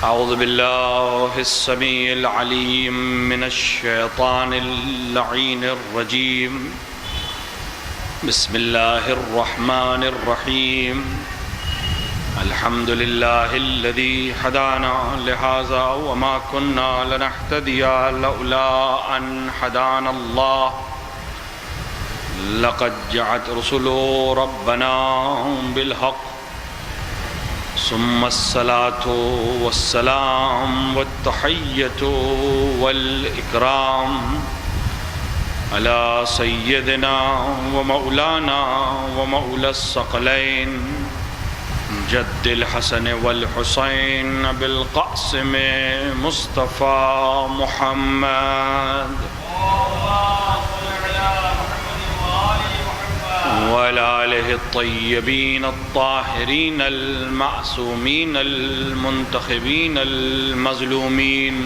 أعوذ بالله السميع العليم من الشيطان اللعين الرجيم. بسم الله الرحمن الرحيم. الحمد لله الذي هدانا لهذا وما كنا لنهتدي لولا أن هدانا الله. لقد جاءت رسل ربنا بالحق ثم الصلاة والسلام والتحية والإكرام على سيدنا ومولانا ومولى الثقلين جد الحسن والحسين أبي القاسم مصطفى محمد وعلى آله الطيبين الطاهرين المعصومين المنتخبين المظلومين،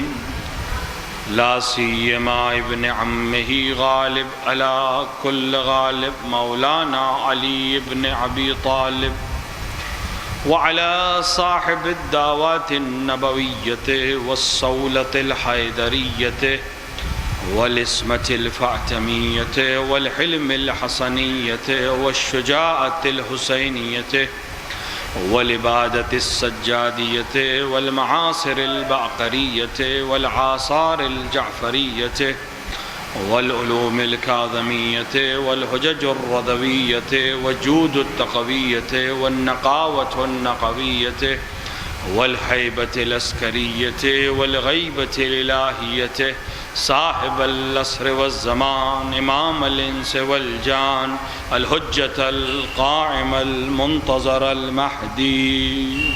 لا سيما ابن عمه غالب على كل غالب مولانا علي بن أبي طالب، وعلى صاحب الدعوات النبوية والصولة الحيدرية والإسمة الفاطمية والحلم الحسنية والشجاعة الحسينية والعبادة السجادية والمعاصر الباقرية والآثار الجعفرية والعلوم الكاظمية والحجج الرضوية والجود التقوية والنقاوة النقوية والهيبة العسكرية والغيبة الإلهية، صاحب العصر والزمان، إمام الإنس والجان، الحجة القائم المنتظر المهدي،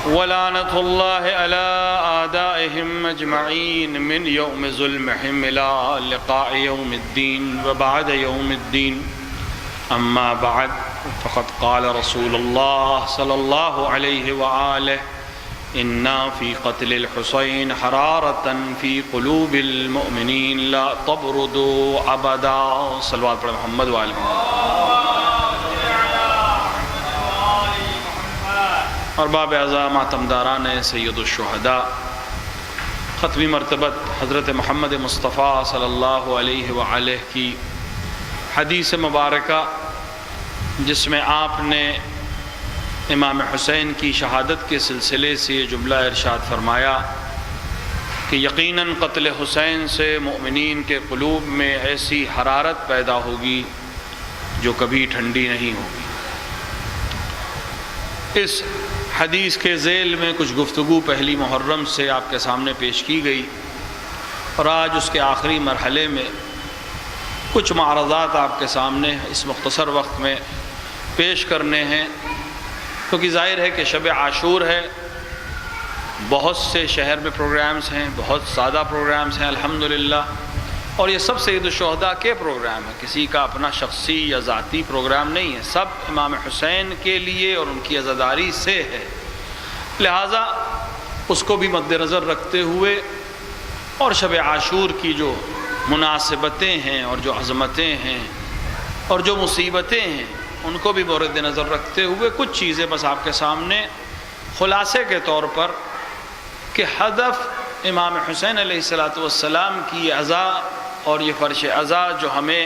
ولعنة الله على أعدائهم أجمعين من يوم ظلمهم إلى لقاء يوم الدين وبعد يوم الدين. أما بعد، فقد قال رسول الله صلى الله عليه وآله: إن في قتل الحسين حرارة في قلوب المؤمنين لا تبردوا أبدا. صلوات پر محمد وآل محمد. ارباب اعزاء ماتمداران سید الشہداء، ختمی مرتبت حضرت محمد مصطفیٰ صلی اللہ علیہ وآلہ کی حدیث مبارکہ، جس میں آپ نے امام حسین کی شہادت کے سلسلے سے یہ جملہ ارشاد فرمایا کہ یقیناً قتل حسین سے مومنین کے قلوب میں ایسی حرارت پیدا ہوگی جو کبھی ٹھنڈی نہیں ہوگی۔ اس حدیث کے ذیل میں کچھ گفتگو پہلی محرم سے آپ کے سامنے پیش کی گئی، اور آج اس کے آخری مرحلے میں کچھ معارضات آپ کے سامنے اس مختصر وقت میں پیش کرنے ہیں، کیونکہ ظاہر ہے کہ شب عاشور ہے، بہت سے شہر میں پروگرامز ہیں، بہت سادہ پروگرامز ہیں الحمدللہ، اور یہ سب سید الشہداء کے پروگرام ہیں، کسی کا اپنا شخصی یا ذاتی پروگرام نہیں ہے، سب امام حسین کے لیے اور ان کی عزاداری سے ہے، لہٰذا اس کو بھی مد نظر رکھتے ہوئے اور شب عاشور کی جو مناسبتیں ہیں اور جو عظمتیں ہیں اور جو مصیبتیں ہیں ان کو بھی مورد نظر رکھتے ہوئے کچھ چیزیں بس آپ کے سامنے خلاصے کے طور پر، کہ ہدف امام حسین علیہ السلام کی عزا اور یہ فرش عزا جو ہمیں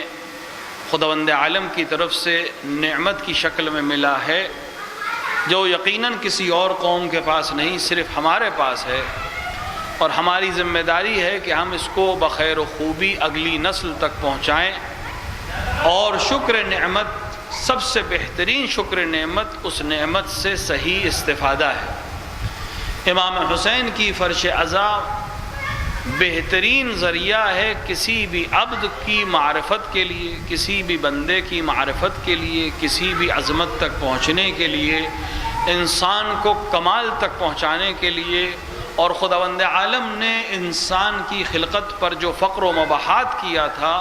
خداوند عالم کی طرف سے نعمت کی شکل میں ملا ہے، جو یقیناً کسی اور قوم کے پاس نہیں، صرف ہمارے پاس ہے، اور ہماری ذمہ داری ہے کہ ہم اس کو بخیر و خوبی اگلی نسل تک پہنچائیں، اور شکر نعمت، سب سے بہترین شکر نعمت اس نعمت سے صحیح استفادہ ہے۔ امام حسین کی فرش عزا بہترین ذریعہ ہے کسی بھی عبد کی معرفت کے لیے، کسی بھی بندے کی معرفت کے لیے، کسی بھی عظمت تک پہنچنے کے لیے، انسان کو کمال تک پہنچانے کے لیے، اور خداوند عالم نے انسان کی خلقت پر جو فقر و مباحات کیا تھا،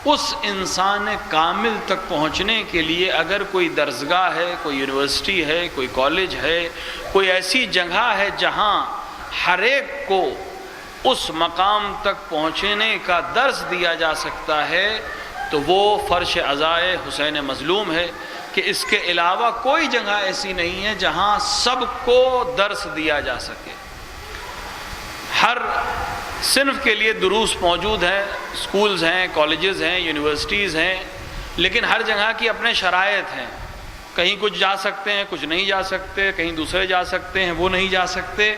اس انسان کامل تک پہنچنے کے لیے اگر کوئی درسگاہ ہے، کوئی یونیورسٹی ہے، کوئی کالج ہے، کوئی ایسی جگہ ہے جہاں ہر ایک کو اس مقام تک پہنچنے کا درس دیا جا سکتا ہے، تو وہ فرش عزائے حسین مظلوم ہے، کہ اس کے علاوہ کوئی جگہ ایسی نہیں ہے جہاں سب کو درس دیا جا سکے. ہر صنف کے لیے دروس موجود ہیں، اسکولز ہیں، کالجز ہیں، یونیورسٹیز ہیں، لیکن ہر جگہ کی اپنے شرائط ہیں. کہیں کچھ جا سکتے ہیں، کچھ نہیں جا سکتے، کہیں دوسرے جا سکتے ہیں، وہ نہیں جا سکتے.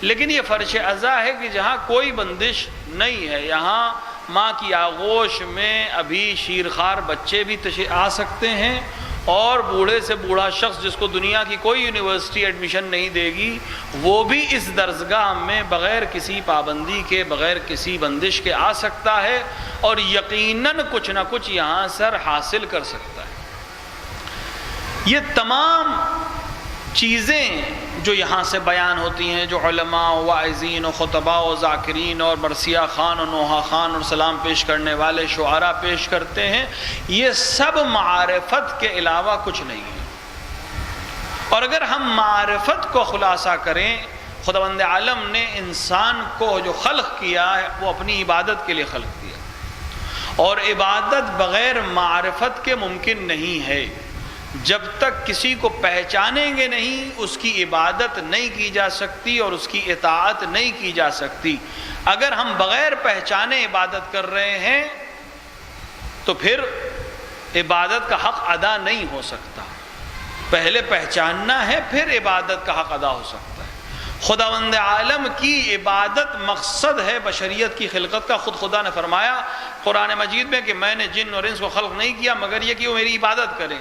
لیکن یہ فرش عزا ہے کہ جہاں کوئی بندش نہیں ہے، یہاں ماں کی آغوش میں ابھی شیرخوار بچے بھی آ سکتے ہیں، اور بوڑھے سے بوڑھا شخص جس کو دنیا کی کوئی یونیورسٹی ایڈمیشن نہیں دے گی، وہ بھی اس درسگاہ میں بغیر کسی پابندی کے، بغیر کسی بندش کے آ سکتا ہے، اور یقیناً کچھ نہ کچھ یہاں سر حاصل کر سکتا ہے. یہ تمام چیزیں جو یہاں سے بیان ہوتی ہیں، جو علماء و واعظین و خطباء و ذاکرین اور مرثیہ خان اور نوحہ خان اور سلام پیش کرنے والے شعراء پیش کرتے ہیں، یہ سب معرفت کے علاوہ کچھ نہیں ہے. اور اگر ہم معرفت کو خلاصہ کریں، خداوند عالم نے انسان کو جو خلق کیا ہے وہ اپنی عبادت کے لیے خلق کیا، اور عبادت بغیر معرفت کے ممکن نہیں ہے. جب تک کسی کو پہچانیں گے نہیں، اس کی عبادت نہیں کی جا سکتی اور اس کی اطاعت نہیں کی جا سکتی. اگر ہم بغیر پہچانے عبادت کر رہے ہیں تو پھر عبادت کا حق ادا نہیں ہو سکتا. پہلے پہچاننا ہے، پھر عبادت کا حق ادا ہو سکتا ہے. خداوند عالم کی عبادت مقصد ہے بشریت کی خلقت کا. خود خدا نے فرمایا قرآن مجید میں کہ میں نے جن اور انس کو خلق نہیں کیا مگر یہ کہ وہ میری عبادت کریں.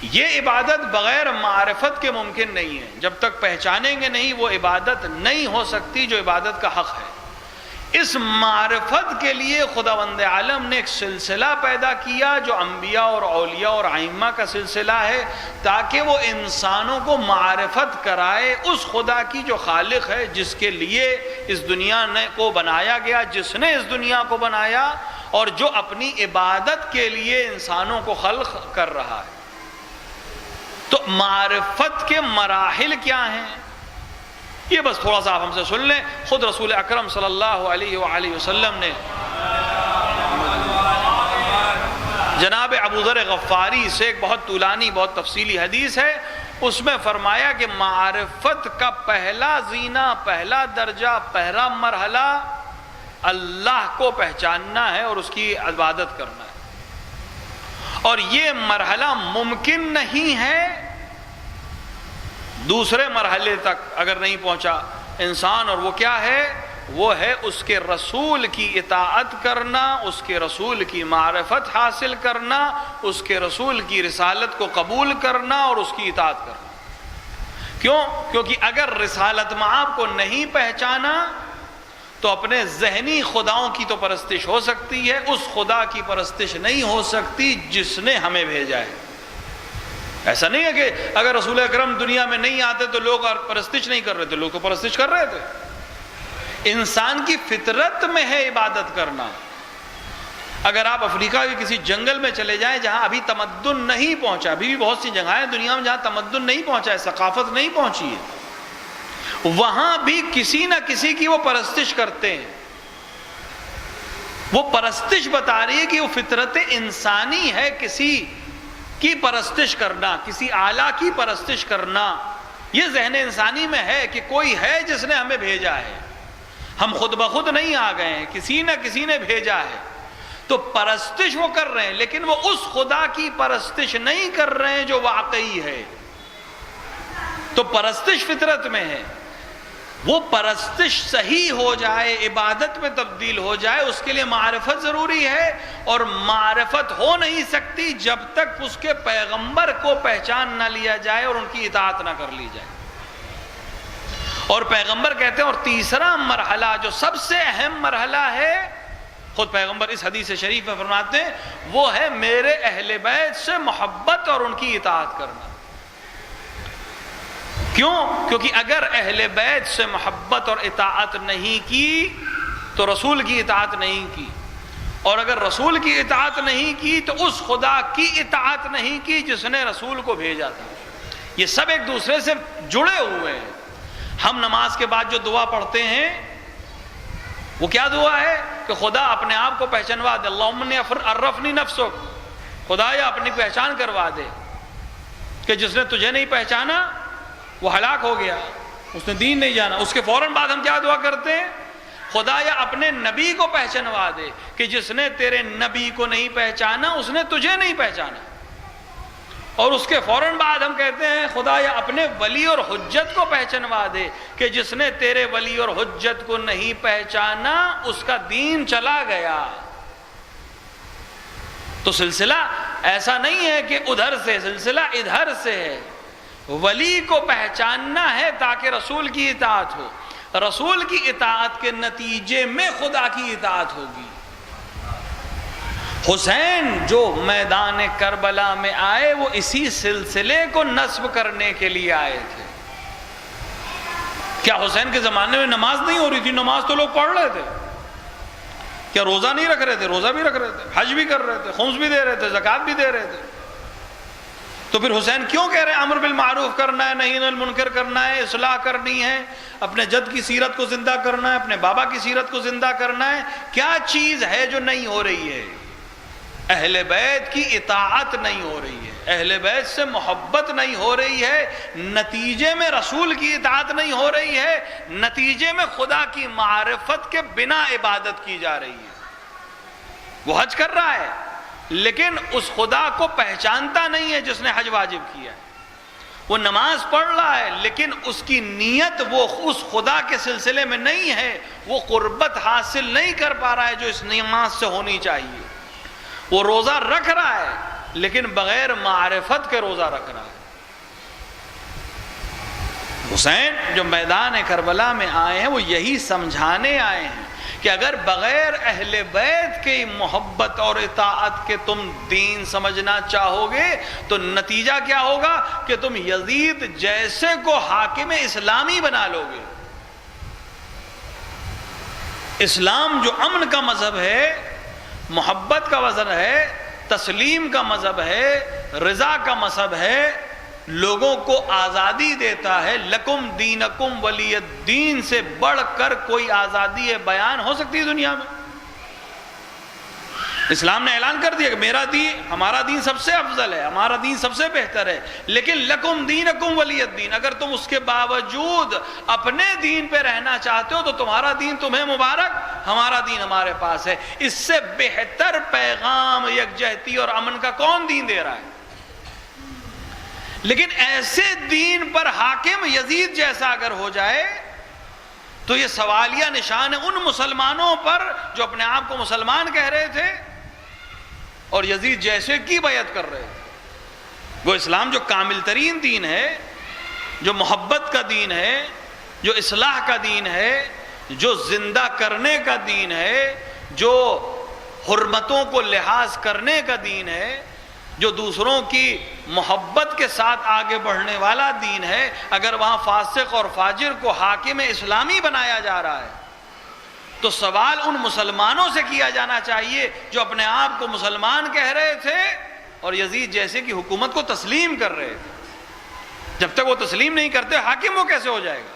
یہ عبادت بغیر معرفت کے ممکن نہیں ہے. جب تک پہچانیں گے نہیں وہ عبادت نہیں ہو سکتی جو عبادت کا حق ہے. اس معرفت کے لیے خداوند عالم نے ایک سلسلہ پیدا کیا جو انبیاء اور اولیاء اور ائمہ کا سلسلہ ہے، تاکہ وہ انسانوں کو معرفت کرائے اس خدا کی جو خالق ہے، جس کے لیے اس دنیا کو بنایا گیا، جس نے اس دنیا کو بنایا، اور جو اپنی عبادت کے لیے انسانوں کو خلق کر رہا ہے. تو معرفت کے مراحل کیا ہیں یہ بس تھوڑا سا آپ ہم سے سن لیں. خود رسول اکرم صلی اللہ علیہ وآلہ وسلم نے جناب ابو ذر غفاری سے ایک بہت طولانی بہت تفصیلی حدیث ہے، اس میں فرمایا کہ معرفت کا پہلا زینہ، پہلا درجہ، پہلا مرحلہ اللہ کو پہچاننا ہے اور اس کی عبادت کرنا ہے. اور یہ مرحلہ ممکن نہیں ہے دوسرے مرحلے تک اگر نہیں پہنچا انسان، اور وہ کیا ہے؟ وہ ہے اس کے رسول کی اطاعت کرنا، اس کے رسول کی معرفت حاصل کرنا، اس کے رسول کی رسالت کو قبول کرنا اور اس کی اطاعت کرنا. کیوں؟ کیونکہ اگر رسالت مآب کو نہیں پہچانا تو اپنے ذہنی خداؤں کی تو پرستش ہو سکتی ہے، اس خدا کی پرستش نہیں ہو سکتی جس نے ہمیں بھیجا ہے. ایسا نہیں ہے کہ اگر رسول اکرم دنیا میں نہیں آتے تو لوگ پرستش نہیں کر رہے تھے، لوگ تو پرستش کر رہے تھے. انسان کی فطرت میں ہے عبادت کرنا. اگر آپ افریقہ کے کسی جنگل میں چلے جائیں جہاں ابھی تمدن نہیں پہنچا، ابھی بھی بہت سی جگہیں دنیا میں جہاں تمدن نہیں پہنچا ہے، ثقافت نہیں پہنچی ہے، وہاں بھی کسی نہ کسی کی وہ پرستش کرتے ہیں. وہ پرستش بتا رہی ہے کہ وہ فطرت انسانی ہے کسی کی پرستش کرنا، کسی اعلیٰ کی پرستش کرنا. یہ ذہن انسانی میں ہے کہ کوئی ہے جس نے ہمیں بھیجا ہے، ہم خود بخود نہیں آ گئے ہیں، کسی نہ کسی نے بھیجا ہے. تو پرستش وہ کر رہے ہیں، لیکن وہ اس خدا کی پرستش نہیں کر رہے ہیں جو واقعی ہے. تو پرستش فطرت میں ہے. وہ پرستش صحیح ہو جائے، عبادت میں تبدیل ہو جائے، اس کے لیے معرفت ضروری ہے. اور معرفت ہو نہیں سکتی جب تک اس کے پیغمبر کو پہچان نہ لیا جائے اور ان کی اطاعت نہ کر لی جائے. اور پیغمبر کہتے ہیں، اور تیسرا مرحلہ جو سب سے اہم مرحلہ ہے، خود پیغمبر اس حدیث شریف میں فرماتے ہیں، وہ ہے میرے اہل بیت سے محبت اور ان کی اطاعت کرنا. کیوں؟ کیونکہ اگر اہل بیت سے محبت اور اطاعت نہیں کی تو رسول کی اطاعت نہیں کی، اور اگر رسول کی اطاعت نہیں کی تو اس خدا کی اطاعت نہیں کی جس نے رسول کو بھیجا تھا. یہ سب ایک دوسرے سے جڑے ہوئے ہیں. ہم نماز کے بعد جو دعا پڑھتے ہیں وہ کیا دعا ہے؟ کہ خدا اپنے آپ کو پہچانوا دے. اللہم عرفنی نفسک، خدایا اپنی پہچان کروا دے کہ جس نے تجھے نہیں پہچانا وہ ہلاک ہو گیا، اس نے دین نہیں جانا۔ اس کے فوراً بعد ہم کیا دعا کرتے ہیں؟ خدایا اپنے نبی کو پہچانوا دے کہ جس نے تیرے نبی کو نہیں پہچانا اس نے تجھے نہیں پہچانا۔ اور اس کے فوراً بعد ہم کہتے ہیں خدایا اپنے ولی اور حجت کو پہچانوا دے کہ جس نے تیرے ولی اور حجت کو نہیں پہچانا اس کا دین چلا گیا۔ تو سلسلہ ایسا نہیں ہے کہ ادھر سے، سلسلہ ادھر سے ہے۔ ولی کو پہچاننا ہے تاکہ رسول کی اطاعت ہو، رسول کی اطاعت کے نتیجے میں خدا کی اطاعت ہوگی۔ حسین جو میدان کربلا میں آئے وہ اسی سلسلے کو نصب کرنے کے لیے آئے تھے۔ کیا حسین کے زمانے میں نماز نہیں ہو رہی تھی؟ نماز تو لوگ پڑھ رہے تھے۔ کیا روزہ نہیں رکھ رہے تھے؟ روزہ بھی رکھ رہے تھے، حج بھی کر رہے تھے، خمس بھی دے رہے تھے، زکوٰۃ بھی دے رہے تھے۔ تو پھر حسین کیوں کہہ رہے ہیں امر بالمعروف کرنا ہے، نہی عن المنکر کرنا ہے، اصلاح کرنی ہے، اپنے جد کی سیرت کو زندہ کرنا ہے، اپنے بابا کی سیرت کو زندہ کرنا ہے؟ کیا چیز ہے جو نہیں ہو رہی ہے؟ اہل بیت کی اطاعت نہیں ہو رہی ہے، اہل بیت سے محبت نہیں ہو رہی ہے، نتیجے میں رسول کی اطاعت نہیں ہو رہی ہے، نتیجے میں خدا کی معرفت کے بنا عبادت کی جا رہی ہے۔ وہ حج کر رہا ہے لیکن اس خدا کو پہچانتا نہیں ہے جس نے حج واجب کیا ہے۔ وہ نماز پڑھ رہا ہے لیکن اس کی نیت وہ اس خدا کے سلسلے میں نہیں ہے، وہ قربت حاصل نہیں کر پا رہا ہے جو اس نماز سے ہونی چاہیے۔ وہ روزہ رکھ رہا ہے لیکن بغیر معرفت کے روزہ رکھ رہا ہے۔ حسین جو میدان کربلا میں آئے ہیں وہ یہی سمجھانے آئے ہیں کہ اگر بغیر اہل بیت کی محبت اور اطاعت کے تم دین سمجھنا چاہو گے تو نتیجہ کیا ہوگا کہ تم یزید جیسے کو حاکم اسلامی بنا لو گے۔ اسلام جو امن کا مذہب ہے، محبت کا وزن ہے، تسلیم کا مذہب ہے، رضا کا مذہب ہے، لوگوں کو آزادی دیتا ہے۔ لکم دینکم ولی الدین سے بڑھ کر کوئی آزادی بیان ہو سکتی ہے دنیا میں؟ اسلام نے اعلان کر دیا کہ میرا دین، ہمارا دین سب سے افضل ہے، ہمارا دین سب سے بہتر ہے، لیکن لکم دینکم ولی الدین، اگر تم اس کے باوجود اپنے دین پہ رہنا چاہتے ہو تو تمہارا دین تمہیں مبارک، ہمارا دین ہمارے پاس ہے۔ اس سے بہتر پیغام یکجہتی اور امن کا کون دین دے رہا ہے؟ لیکن ایسے دین پر حاکم یزید جیسا اگر ہو جائے تو یہ سوالیہ نشان ہے ان مسلمانوں پر جو اپنے آپ کو مسلمان کہہ رہے تھے اور یزید جیسے کی بیعت کر رہے تھے۔ وہ اسلام جو کامل ترین دین ہے، جو محبت کا دین ہے، جو اصلاح کا دین ہے، جو زندہ کرنے کا دین ہے، جو حرمتوں کو لحاظ کرنے کا دین ہے، جو دوسروں کی محبت کے ساتھ آگے بڑھنے والا دین ہے، اگر وہاں فاسق اور فاجر کو حاکم اسلامی بنایا جا رہا ہے تو سوال ان مسلمانوں سے کیا جانا چاہیے جو اپنے آپ کو مسلمان کہہ رہے تھے اور یزید جیسے کی حکومت کو تسلیم کر رہے تھے۔ جب تک وہ تسلیم نہیں کرتے حاکم وہ کیسے ہو جائے گا؟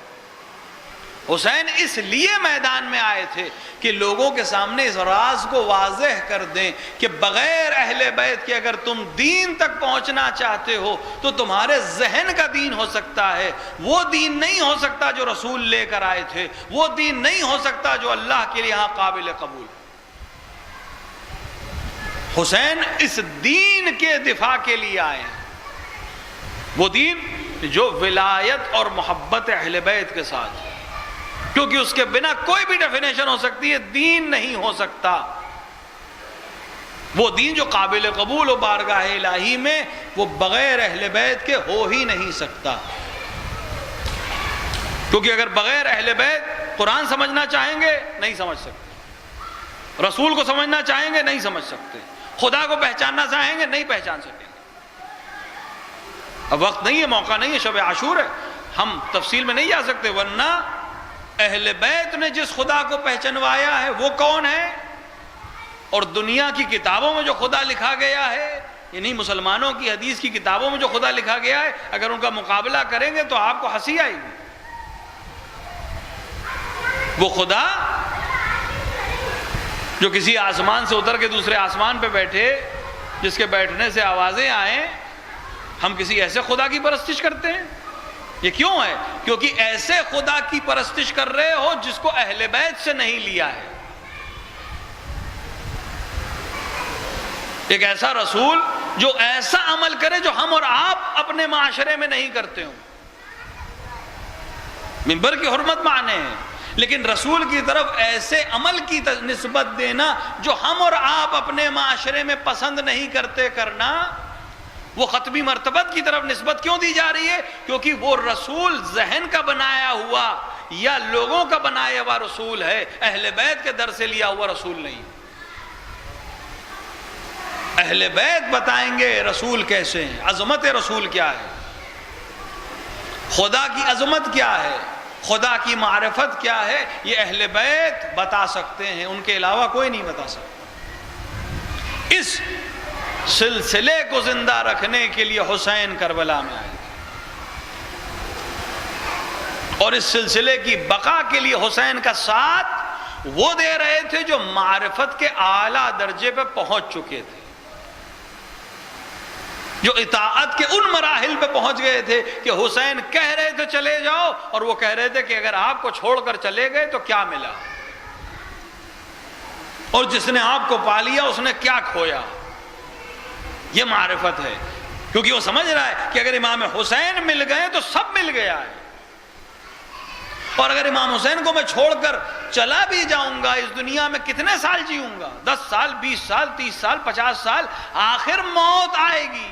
حسین اس لیے میدان میں آئے تھے کہ لوگوں کے سامنے اس راز کو واضح کر دیں کہ بغیر اہل بیت کے اگر تم دین تک پہنچنا چاہتے ہو تو تمہارے ذہن کا دین ہو سکتا ہے، وہ دین نہیں ہو سکتا جو رسول لے کر آئے تھے، وہ دین نہیں ہو سکتا جو اللہ کے لیے قابل قبول۔ حسین اس دین کے دفاع کے لیے آئے ہیں، وہ دین جو ولایت اور محبت اہل بیت کے ساتھ، کیونکہ اس کے بنا کوئی بھی ڈیفینیشن ہو سکتی ہے، دین نہیں ہو سکتا۔ وہ دین جو قابل قبول ہو بارگاہ الہی میں، وہ بغیر اہل بیت کے ہو ہی نہیں سکتا۔ کیونکہ اگر بغیر اہل بیت قرآن سمجھنا چاہیں گے نہیں سمجھ سکتے، رسول کو سمجھنا چاہیں گے نہیں سمجھ سکتے، خدا کو پہچاننا چاہیں گے نہیں پہچان سکیں گے۔ اب وقت نہیں ہے، موقع نہیں ہے، شب عاشور ہے، ہم تفصیل میں نہیں جا سکتے، ورنہ اہل بیت نے جس خدا کو پہچنوایا ہے وہ کون ہے، اور دنیا کی کتابوں میں جو خدا لکھا گیا ہے، یعنی مسلمانوں کی حدیث کی کتابوں میں جو خدا لکھا گیا ہے، اگر ان کا مقابلہ کریں گے تو آپ کو ہنسی آئے گی۔ وہ خدا جو کسی آسمان سے اتر کے دوسرے آسمان پہ بیٹھے جس کے بیٹھنے سے آوازیں آئیں، ہم کسی ایسے خدا کی پرستش کرتے ہیں؟ یہ کیوں ہے؟ کیونکہ ایسے خدا کی پرستش کر رہے ہو جس کو اہل بیت سے نہیں لیا ہے. ایک ایسا رسول جو ایسا عمل کرے جو ہم اور آپ اپنے معاشرے میں نہیں کرتے ہوں. منبر کی حرمت مانے ہیں، لیکن رسول کی طرف ایسے عمل کی نسبت دینا جو ہم اور آپ اپنے معاشرے میں پسند نہیں کرتے کرنا، وہ ختمی مرتبت کی طرف نسبت کیوں دی جا رہی ہے؟ کیونکہ وہ رسول ذہن کا بنایا ہوا یا لوگوں کا بنایا ہوا رسول ہے، اہل بیت کے در سے لیا ہوا رسول نہیں. اہل بیت بتائیں گے رسول کیسے ہیں، عظمت رسول کیا ہے، خدا کی عظمت کیا ہے، خدا کی معرفت کیا ہے، یہ اہل بیت بتا سکتے ہیں، ان کے علاوہ کوئی نہیں بتا سکتا. اس سلسلے کو زندہ رکھنے کے لیے حسین کربلا میں آئے اور اس سلسلے کی بقا کے لیے حسین کا ساتھ وہ دے رہے تھے جو معرفت کے اعلیٰ درجے پہ پہنچ چکے تھے، جو اطاعت کے ان مراحل پہ پہنچ گئے تھے کہ حسین کہہ رہے تھے چلے جاؤ، اور وہ کہہ رہے تھے کہ اگر آپ کو چھوڑ کر چلے گئے تو کیا ملا، اور جس نے آپ کو پا لیا اس نے کیا کھویا. یہ معرفت ہے، کیونکہ وہ سمجھ رہا ہے کہ اگر امام حسین مل گئے تو سب مل گیا ہے، اور اگر امام حسین کو میں چھوڑ کر چلا بھی جاؤں گا اس دنیا میں کتنے سال جیوں گا، 10 سال 20 سال 30 سال 50 سال، آخر موت آئے گی.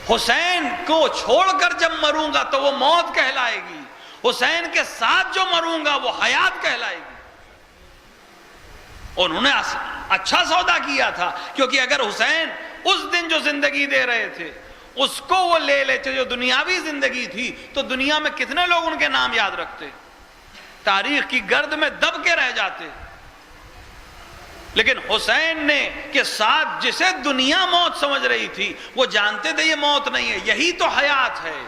حسین کو چھوڑ کر جب مروں گا تو وہ موت کہلائے گی، حسین کے ساتھ جو مروں گا وہ حیات کہلائے گی. انہوں نے اچھا سودا کیا تھا، کیونکہ اگر حسین اس دن جو زندگی دے رہے تھے اس کو وہ لے لیتے جو دنیاوی زندگی تھی، تو دنیا میں کتنے لوگ ان کے نام یاد رکھتے، تاریخ کی گرد میں دب کے رہ جاتے. لیکن حسین نے کے ساتھ جسے دنیا موت سمجھ رہی تھی، وہ جانتے تھے یہ موت نہیں ہے، یہی تو حیات ہے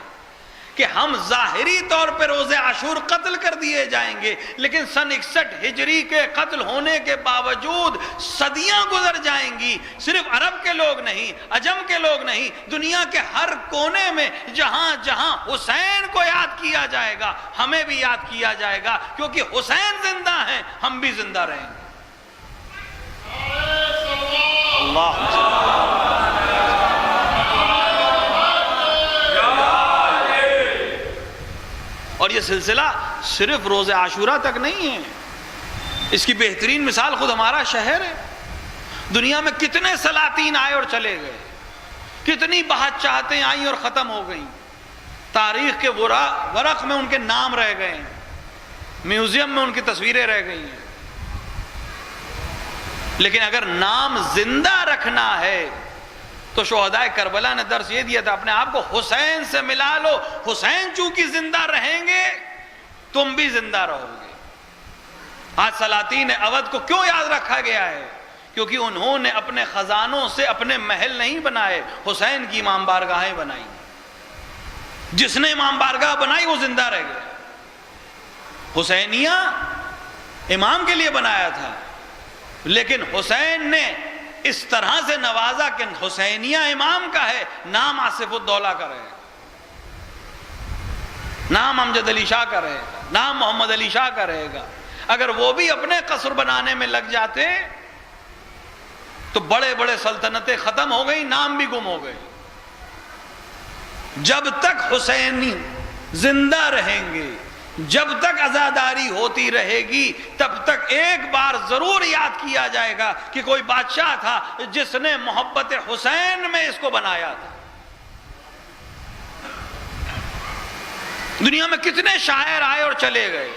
کہ ہم ظاہری طور پہ روز عاشور قتل کر دیے جائیں گے، لیکن سن 61 ہجری کے قتل ہونے کے باوجود صدیاں گزر جائیں گی. صرف عرب کے لوگ نہیں، عجم کے لوگ نہیں، دنیا کے ہر کونے میں جہاں جہاں حسین کو یاد کیا جائے گا ہمیں بھی یاد کیا جائے گا، کیونکہ حسین زندہ ہیں، ہم بھی زندہ رہیں گے. اللہ اور یہ سلسلہ صرف روز عاشورہ تک نہیں ہے، اس کی بہترین مثال خود ہمارا شہر ہے. دنیا میں کتنے سلاطین آئے اور چلے گئے، کتنی بادشاہتیں آئیں اور ختم ہو گئیں، تاریخ کے ورق میں ان کے نام رہ گئے ہیں، میوزیم میں ان کی تصویریں رہ گئی ہیں. لیکن اگر نام زندہ رکھنا ہے تو شہدائے کربلا نے درس یہ دیا تھا، اپنے آپ کو حسین سے ملا لو، حسین چونکہ زندہ رہیں گے تم بھی زندہ رہو گے. آج سلاطین اودھ کو کیوں یاد رکھا گیا ہے؟ کیونکہ انہوں نے اپنے خزانوں سے اپنے محل نہیں بنائے، حسین کی امام بارگاہیں بنائی. جس نے امام بارگاہ بنائی وہ زندہ رہ گیا. حسینیہ امام کے لیے بنایا تھا، لیکن حسین نے اس طرح سے نوازا کہ حسینیہ امام کا ہے، نام آصف الدولہ کا رہے گا، نام امجد علی شاہ کا رہے گا، نام محمد علی شاہ کا رہے گا. اگر وہ بھی اپنے قصر بنانے میں لگ جاتے تو بڑے بڑے سلطنتیں ختم ہو گئی، نام بھی گم ہو گئے. جب تک حسینی زندہ رہیں گے، جب تک عزاداری ہوتی رہے گی، تب تک ایک بار ضرور یاد کیا جائے گا کہ کوئی بادشاہ تھا جس نے محبت حسین میں اس کو بنایا تھا. دنیا میں کتنے شاعر آئے اور چلے گئے.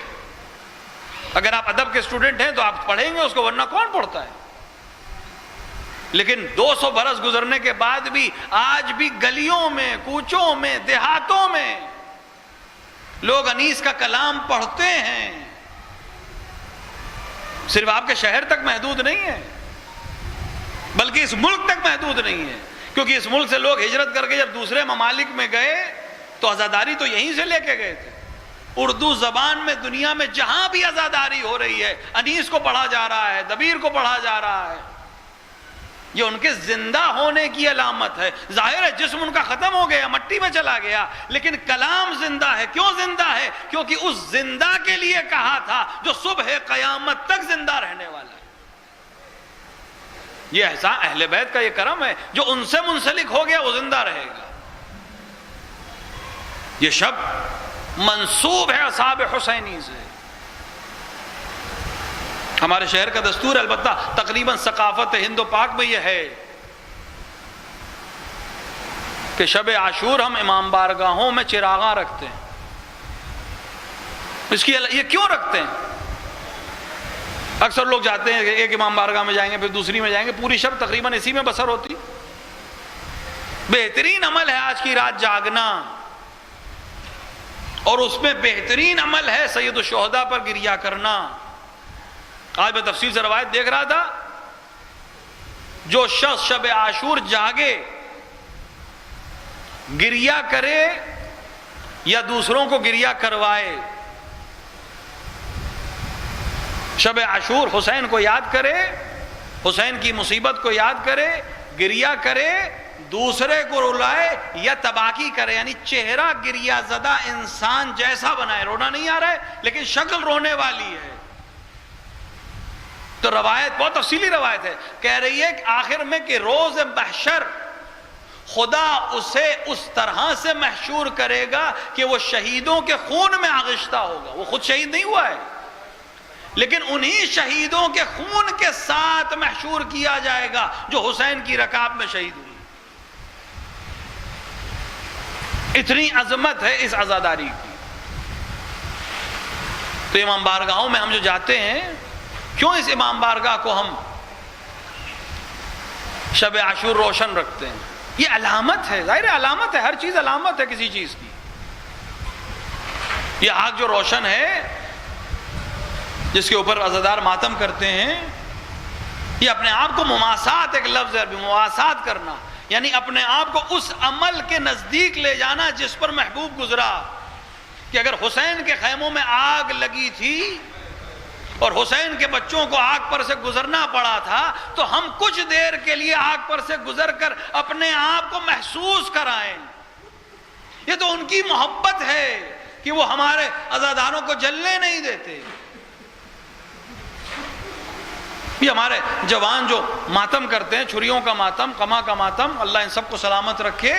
اگر آپ ادب کے اسٹوڈنٹ ہیں تو آپ پڑھیں گے اس کو، ورنہ کون پڑھتا ہے. لیکن 200 برس گزرنے کے بعد بھی آج بھی گلیوں میں، کوچوں میں، دیہاتوں میں لوگ انیس کا کلام پڑھتے ہیں. صرف آپ کے شہر تک محدود نہیں ہے، بلکہ اس ملک تک محدود نہیں ہے، کیونکہ اس ملک سے لوگ ہجرت کر کے جب دوسرے ممالک میں گئے تو عزاداری تو یہیں سے لے کے گئے تھے. اردو زبان میں دنیا میں جہاں بھی عزاداری ہو رہی ہے، انیس کو پڑھا جا رہا ہے، دبیر کو پڑھا جا رہا ہے. یہ ان کے زندہ ہونے کی علامت ہے. ظاہر ہے جسم ان کا ختم ہو گیا, مٹی میں چلا گیا, لیکن کلام زندہ ہے. کیوں زندہ ہے؟ کیونکہ اس زندہ کے لیے کہا تھا جو صبح قیامت تک زندہ رہنے والا ہے. یہ احسان اہل بیت کا یہ کرم ہے, جو ان سے منسلک ہو گیا وہ زندہ رہے گا. یہ شب منسوب ہے اصحاب حسینی سے. ہمارے شہر کا دستور ہے, البتہ تقریباً ثقافت ہند و پاک میں یہ ہے کہ شب عاشور ہم امام بارگاہوں میں چراغاں رکھتے ہیں. اس کی یہ کیوں رکھتے ہیں؟ اکثر لوگ جاتے ہیں کہ ایک امام بارگاہ میں جائیں گے, پھر دوسری میں جائیں گے, پوری شب تقریباً اسی میں بسر ہوتی. بہترین عمل ہے آج کی رات جاگنا, اور اس میں بہترین عمل ہے سید الشہداء پر گریہ کرنا. آج میں تفصیل سے روایت دیکھ رہا تھا, جو شخص شب عاشور جاگے, گریہ کرے یا دوسروں کو گریہ کروائے, شب عاشور حسین کو یاد کرے, حسین کی مصیبت کو یاد کرے, گریہ کرے, دوسرے کو رلائے یا تباکی کرے, یعنی چہرہ گریہ زدہ انسان جیسا بنائے. رونا نہیں آ رہا ہے لیکن شکل رونے والی ہے. تو روایت بہت تفصیلی روایت ہے, کہہ رہی ہے کہ آخر میں کہ روز محشر خدا اسے اس طرح سے محشور کرے گا کہ وہ شہیدوں کے خون میں آغشتہ ہوگا. وہ خود شہید نہیں ہوا ہے, لیکن انہی شہیدوں کے خون کے ساتھ محشور کیا جائے گا جو حسین کی رکاب میں شہید ہوئی. اتنی عظمت ہے اس عزاداری کی. تو امام بارگاہوں میں ہم جو جاتے ہیں, کیوں اس امام بارگاہ کو ہم شب عاشور روشن رکھتے ہیں؟ یہ علامت ہے, ظاہر علامت ہے, ہر چیز علامت ہے کسی چیز کی. یہ آگ جو روشن ہے جس کے اوپر عزادار ماتم کرتے ہیں, یہ اپنے آپ کو مماسات, ایک لفظ ہے مماسات کرنا, یعنی اپنے آپ کو اس عمل کے نزدیک لے جانا جس پر محبوب گزرا. کہ اگر حسین کے خیموں میں آگ لگی تھی اور حسین کے بچوں کو آگ پر سے گزرنا پڑا تھا, تو ہم کچھ دیر کے لیے آگ پر سے گزر کر اپنے آپ کو محسوس کرائیں. یہ تو ان کی محبت ہے کہ وہ ہمارے عزاداروں کو جلنے نہیں دیتے. یہ ہمارے جوان جو ماتم کرتے ہیں, چھریوں کا ماتم, قما کا ماتم, اللہ ان سب کو سلامت رکھے,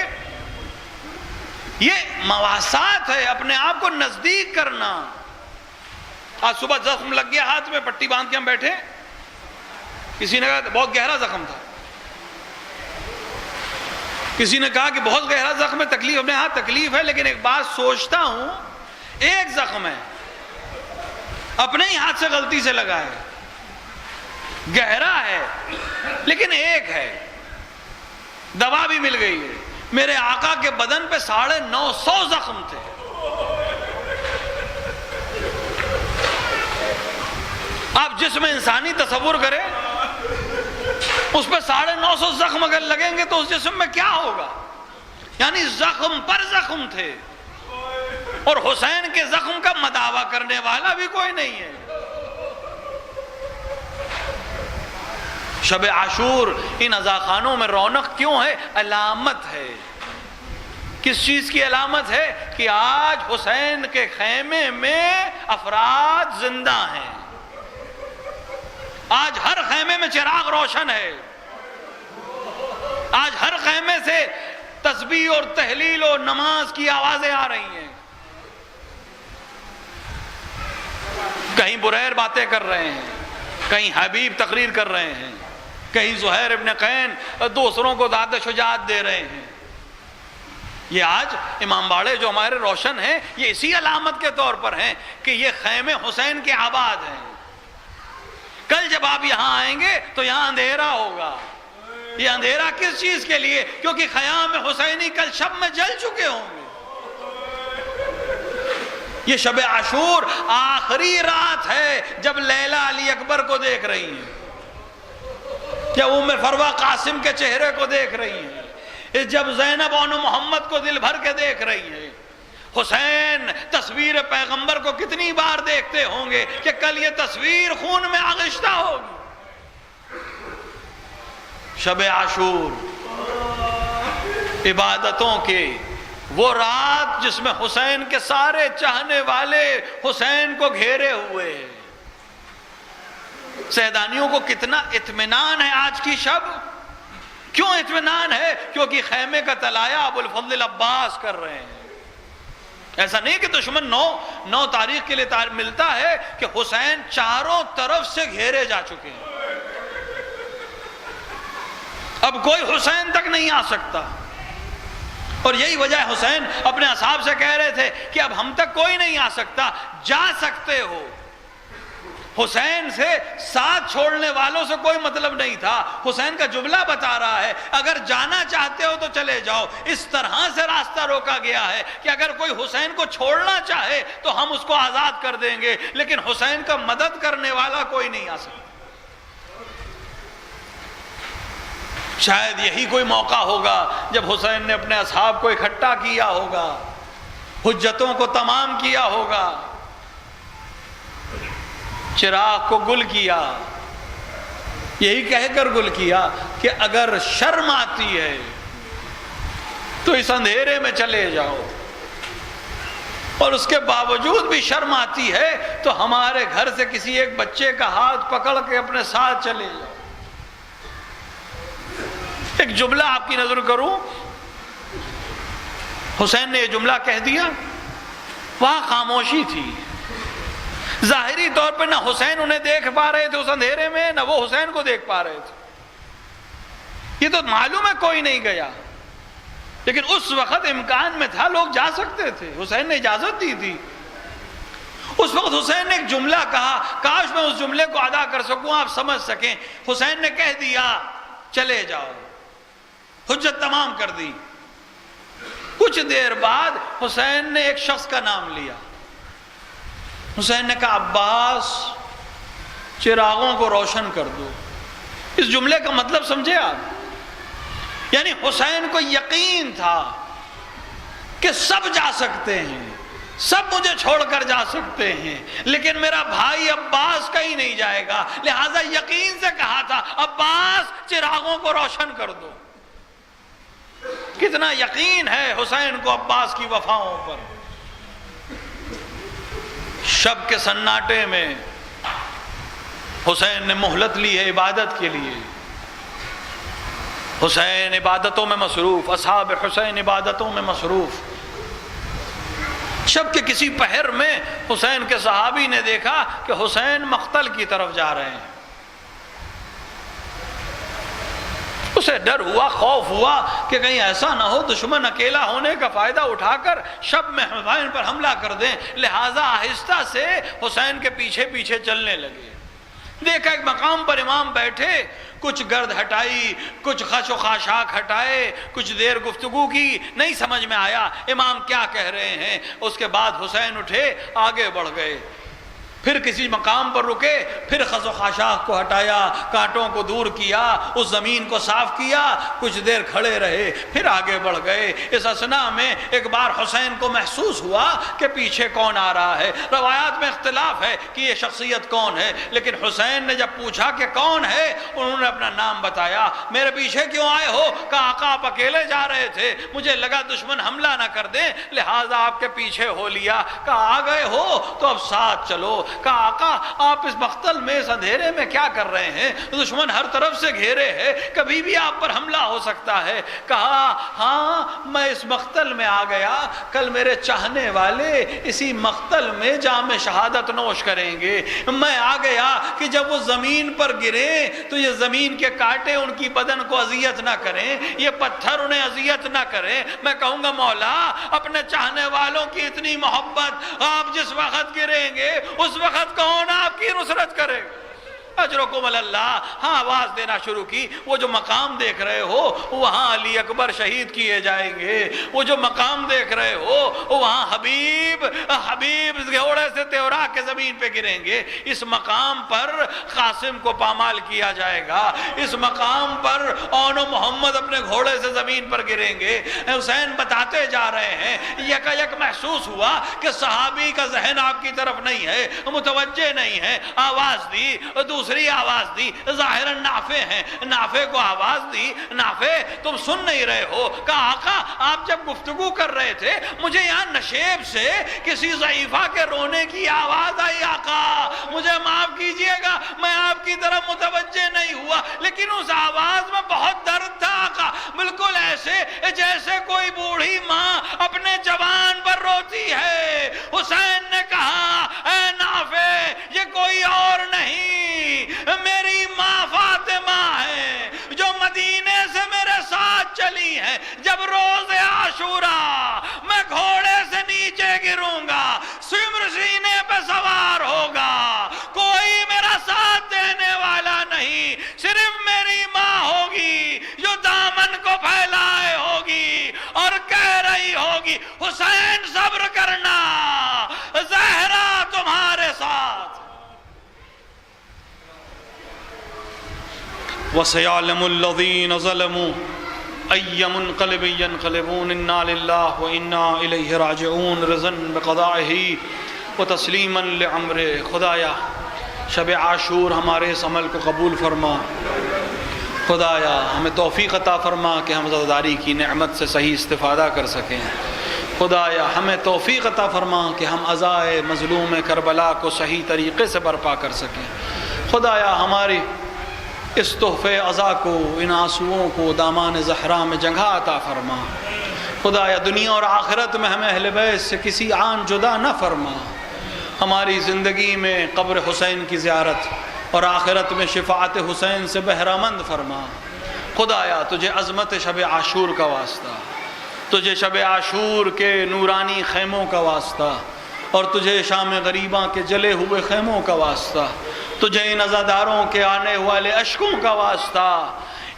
یہ مواسات ہے, اپنے آپ کو نزدیک کرنا. آج صبح زخم لگ گیا ہاتھ میں, پٹی باندھ کے ہم بیٹھے, کسی نے کہا بہت گہرا زخم تھا, کسی نے کہا کہ بہت گہرا زخم ہے, تکلیف. اپنے ہاتھ تکلیف ہے, لیکن ایک بات سوچتا ہوں, ایک زخم ہے, اپنے ہی ہاتھ سے غلطی سے لگا ہے, گہرا ہے لیکن ایک ہے, دوا بھی مل گئی ہے. میرے آقا کے بدن پہ 950 زخم تھے. آپ جسم انسانی تصور کریں, اس پہ 950 زخم اگر لگیں گے تو اس جسم میں کیا ہوگا؟ یعنی زخم پر زخم تھے, اور حسین کے زخم کا مداوا کرنے والا بھی کوئی نہیں ہے. شب عاشور ان عزاخانوں میں رونق کیوں ہے؟ علامت ہے. کس چیز کی علامت ہے؟ کہ آج حسین کے خیمے میں افراد زندہ ہیں. آج ہر خیمے میں چراغ روشن ہے, آج ہر خیمے سے تسبیح اور تہلیل اور نماز کی آوازیں آ رہی ہیں. کہیں بریر باتیں کر رہے ہیں, کہیں حبیب تقریر کر رہے ہیں, کہیں زہیر ابن قین دوسروں کو داد شجاعت دے رہے ہیں. یہ آج امام باڑے جو ہمارے روشن ہیں, یہ اسی علامت کے طور پر ہیں کہ یہ خیمے حسین کے آباد ہیں. کل جب آپ یہاں آئیں گے تو یہاں اندھیرا ہوگا. یہ اندھیرا کس چیز کے لیے؟ کیونکہ خیام حسینی کل شب میں جل چکے ہوں گے. یہ شب عاشور آخری رات ہے جب لیلا علی اکبر کو دیکھ رہی ہیں, جب ام فروہ قاسم کے چہرے کو دیکھ رہی ہیں, جب زینب بانو محمد کو دل بھر کے دیکھ رہی ہیں. حسین تصویر پیغمبر کو کتنی بار دیکھتے ہوں گے کہ کل یہ تصویر خون میں آغشتہ ہوگی. شب عاشور، عبادتوں کے وہ رات جس میں حسین کے سارے چاہنے والے حسین کو گھیرے ہوئے۔ سیدانیوں کو کتنا اطمینان ہے آج کی شب۔ کیوں اطمینان ہے؟ کیونکہ خیمے کا طلایہ ابو الفضل عباس کر رہے ہیں۔ ایسا نہیں کہ دشمن 9 تاریخ کے لیے ملتا ہے کہ حسین چاروں طرف سے گھیرے جا چکے ہیں، اب کوئی حسین تک نہیں آ سکتا۔ اور یہی وجہ ہے حسین اپنے اصحاب سے کہہ رہے تھے کہ اب ہم تک کوئی نہیں آ سکتا، جا سکتے ہو۔ حسین سے ساتھ چھوڑنے والوں سے کوئی مطلب نہیں تھا۔ حسین کا جملہ بتا رہا ہے اگر جانا چاہتے ہو تو چلے جاؤ۔ اس طرح سے راستہ روکا گیا ہے کہ اگر کوئی حسین کو چھوڑنا چاہے تو ہم اس کو آزاد کر دیں گے، لیکن حسین کا مدد کرنے والا کوئی نہیں آ سکتا۔ شاید یہی کوئی موقع ہوگا جب حسین نے اپنے اصحاب کو اکٹھا کیا ہوگا، حجتوں کو تمام کیا ہوگا، چراغ کو گل کیا، یہی کہہ کر گل کیا کہ اگر شرم آتی ہے تو اس اندھیرے میں چلے جاؤ، اور اس کے باوجود بھی شرم آتی ہے تو ہمارے گھر سے کسی ایک بچے کا ہاتھ پکڑ کے اپنے ساتھ چلے جاؤ۔ ایک جملہ آپ کی نظر کروں، حسین نے یہ جملہ کہہ دیا، وہاں خاموشی تھی۔ ظاہری طور پر نہ حسین انہیں دیکھ پا رہے تھے اس اندھیرے میں، نہ وہ حسین کو دیکھ پا رہے تھے۔ یہ تو معلوم ہے کوئی نہیں گیا، لیکن اس وقت امکان میں تھا، لوگ جا سکتے تھے، حسین نے اجازت دی تھی۔ اس وقت حسین نے ایک جملہ کہا، کاش میں اس جملے کو ادا کر سکوں، آپ سمجھ سکیں۔ حسین نے کہہ دیا چلے جاؤ، حجت تمام کر دی۔ کچھ دیر بعد حسین نے ایک شخص کا نام لیا۔ حسین نے کہا عباس چراغوں کو روشن کر دو۔ اس جملے کا مطلب سمجھے آپ؟ یعنی حسین کو یقین تھا کہ سب جا سکتے ہیں، سب مجھے چھوڑ کر جا سکتے ہیں، لیکن میرا بھائی عباس کہیں نہیں جائے گا، لہٰذا یقین سے کہا تھا عباس چراغوں کو روشن کر دو۔ کتنا یقین ہے حسین کو عباس کی وفاؤں پر۔ شب کے سناٹے میں حسین نے مہلت لی ہے عبادت کے لیے۔ حسین عبادتوں میں مصروف، اصحاب حسین عبادتوں میں مصروف۔ شب کے کسی پہر میں حسین کے صحابی نے دیکھا کہ حسین مقتل کی طرف جا رہے ہیں۔ اسے ڈر ہوا، خوف ہوا کہ کہیں ایسا نہ ہو دشمن اکیلا ہونے کا فائدہ اٹھا کر شب میں حسین پر حملہ کر دیں، لہٰذا آہستہ سے حسین کے پیچھے پیچھے چلنے لگے۔ دیکھا ایک مقام پر امام بیٹھے، کچھ گرد ہٹائی، کچھ خش و خاشاک ہٹائے، کچھ دیر گفتگو کی، نہیں سمجھ میں آیا امام کیا کہہ رہے ہیں۔ اس کے بعد حسین اٹھے، آگے بڑھ گئے، پھر کسی مقام پر رکے، پھر خس و خاشاک کو ہٹایا، کانٹوں کو دور کیا، اس زمین کو صاف کیا، کچھ دیر کھڑے رہے، پھر آگے بڑھ گئے۔ اس اثناء میں ایک بار حسین کو محسوس ہوا کہ پیچھے کون آ رہا ہے۔ روایات میں اختلاف ہے کہ یہ شخصیت کون ہے، لیکن حسین نے جب پوچھا کہ کون ہے، انہوں نے اپنا نام بتایا۔ میرے پیچھے کیوں آئے ہو؟ کہا آقا آپ اکیلے جا رہے تھے، مجھے لگا دشمن حملہ نہ کر دیں، لہٰذا آپ کے پیچھے ہو لیا۔ کہا آ گئے ہو تو اب ساتھ چلو۔ کہا آقا آپ اس مقتل میں، اس اندھیرے میں کیا کر رہے ہیں؟ دشمن ہر طرف سے گھیرے ہے، کبھی بھی آپ پر حملہ ہو سکتا ہے۔ کہا ہاں میں اس مقتل میں آ گیا، کل میرے چاہنے والے اسی مقتل میں جام شہادت نوش کریں گے۔ میں آ گیا کہ جب وہ زمین پر گریں تو یہ زمین کے کانٹے ان کی بدن کو اذیت نہ کریں، یہ پتھر انہیں اذیت نہ کریں۔ میں کہوں گا مولا اپنے چاہنے والوں کی اتنی محبت، آپ جس وقت گریں گے اس وقت کون آپ کی نصرت کرے گا؟ اجرکم اللہ۔ ہاں آواز دینا شروع کی، وہ جو مقام دیکھ رہے ہو وہاں علی اکبر شہید کیے جائیں گے، وہ جو مقام دیکھ رہے ہو وہاں حبیب گھوڑے سے تیورا کے زمین پہ گریں گے، اس مقام پر قاسم کو پامال کیا جائے گا، اس مقام پر اون و محمد اپنے گھوڑے سے زمین پر گریں گے۔ حسین بتاتے جا رہے ہیں، یکا یک محسوس ہوا کہ صحابی کا ذہن آپ کی طرف نہیں ہے، متوجہ نہیں ہے۔ آواز دی، دوسری آواز دی، ظاہراً نافع ہیں، نافع کو آواز دی، نافع تم سن نہیں رہے ہو؟ کہا آقا آپ جب گفتگو کر رہے تھے مجھے یہاں نشیب سے کسی ضعیفہ کے رونے کی آواز آئی، آقا مجھے معاف کیجئے گا، میں آپ کی طرف متوجہ نہیں ہوا، لیکن اس آواز میں بہت درد تھا آقا، بالکل ایسے جیسے کوئی بوڑھی ماں اپنے جوان پر روتی ہے۔ حسین نے کہا اے نافع یہ کوئی اور نہیں، میری ماں فاطمہ ہے جو مدینے سے میرے ساتھ چلی ہے، جب روز عاشوراء میں گھوڑے سے نیچے گروں گا، سمر سینے پہ سوار ہوگا، کوئی میرا ساتھ دینے والا نہیں، صرف میری ماں ہوگی جو دامن کو پھیلائے ہوگی اور کہہ رہی ہوگی حسین صبر کرنا، زہرا تمہارے ساتھ۔ وَسَيَعْلَمُ الَّذِينَ ظَلَمُوا أَيَّ مُنْقَلِبٍ يَنْقَلِبُونَ إِنَّا لِلَّهِ وَإِنَّا إِلَيْهِ رَاجِعُونَ رِضًا بِقَضَائِهِ وَتَسْلِيمًا لِعَمْرِهِ۔ خدایا شب عاشور ہمارے اس عمل کو قبول فرما، خدایا ہمیں توفیق عطا فرما کہ ہم عزاداری کی نعمت سے صحیح استفادہ کر سکیں، خدایا ہمیں توفیق عطا فرما کہ ہم عزائے مظلوم کربلا کو صحیح طریقے سے برپا کر سکیں، خدایا ہماری اس تحفے عزا کو، ان آنسوؤں کو دامان زہرا میں جگہ عطا فرما، خدایا دنیا اور آخرت میں ہمیں اہل بیت سے کسی آن جدا نہ فرما، ہماری زندگی میں قبر حسین کی زیارت اور آخرت میں شفاعت حسین سے بہرامند فرما، خدایا تجھے عظمت شب عاشور کا واسطہ، تجھے شب عاشور کے نورانی خیموں کا واسطہ، اور تجھے شام غریباں کے جلے ہوئے خیموں کا واسطہ، تجھے ان عزاداروں کے آنے والے اشکوں کا واسطہ،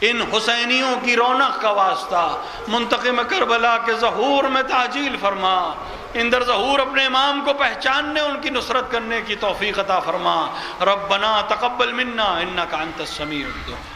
ان حسینیوں کی رونق کا واسطہ، منتقم کربلا کے ظہور میں تعجیل فرما، ان در ظہور اپنے امام کو پہچاننے ان کی نصرت کرنے کی توفیق عطا فرما، ربنا تقبل منا انک انت السمیع الدعاء۔